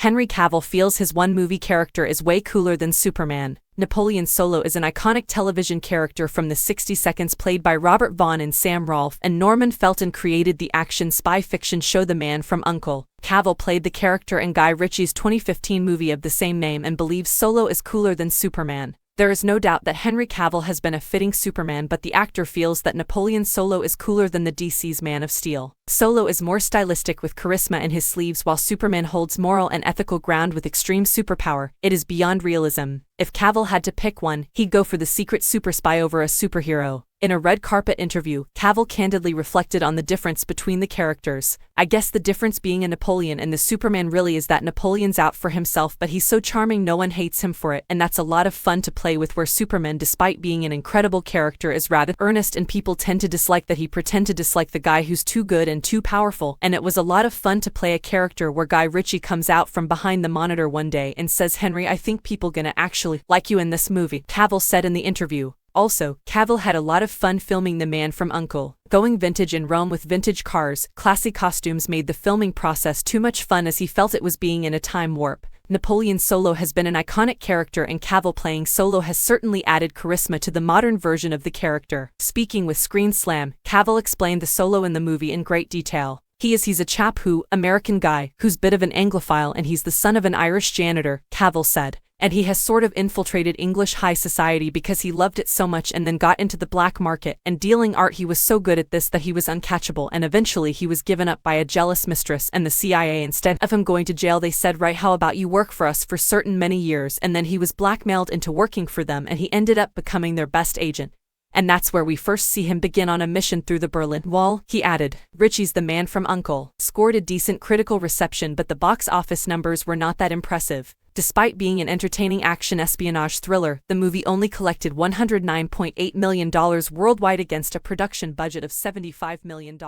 Henry Cavill feels his one-movie character is way cooler than Superman. Napoleon Solo is an iconic television character from the 60 Seconds played by Robert Vaughn and Sam Rolfe, and Norman Felton created the action spy fiction show The Man from U.N.C.L.E. Cavill played the character in Guy Ritchie's 2015 movie of the same name and believes Solo is cooler than Superman. There is no doubt that Henry Cavill has been a fitting Superman, but the actor feels that Napoleon Solo is cooler than the DC's Man of Steel. Solo is more stylistic with charisma in his sleeves, while Superman holds moral and ethical ground with extreme superpower. It is beyond realism. If Cavill had to pick one, he'd go for the secret super spy over a superhero. In a red carpet interview, Cavill candidly reflected on the difference between the characters. "I guess the difference being a Napoleon and the Superman really is that Napoleon's out for himself, but he's so charming no one hates him for it, and that's a lot of fun to play with, where Superman, despite being an incredible character, is rather earnest and people tend to dislike that he pretend to dislike the guy who's too good and too powerful, and it was a lot of fun to play a character where Guy Ritchie comes out from behind the monitor one day and says, 'Henry, I think people gonna actually like you in this movie,'" Cavill said in the interview. Also, Cavill had a lot of fun filming The Man from U.N.C.L.E. Going vintage in Rome with vintage cars, classy costumes made the filming process too much fun as he felt it was being in a time warp. Napoleon Solo has been an iconic character, and Cavill playing Solo has certainly added charisma to the modern version of the character. Speaking with Screen Slam, Cavill explained the Solo in the movie in great detail. He's a chap who, American guy, who's bit of an Anglophile, and he's the son of an Irish janitor, Cavill said. And he has sort of infiltrated English high society because he loved it so much and then got into the black market and dealing art. He was so good at this that he was uncatchable, and eventually he was given up by a jealous mistress and the CIA. Instead of him going to jail, they said, "Right, how about you work for us for certain many years?" And then he was blackmailed into working for them, and he ended up becoming their best agent. And that's where we first see him begin on a mission through the Berlin Wall, he added. Ritchie's The Man from U.N.C.L.E. scored a decent critical reception, but the box office numbers were not that impressive. Despite being an entertaining action espionage thriller, the movie only collected $109.8 million worldwide against a production budget of $75 million.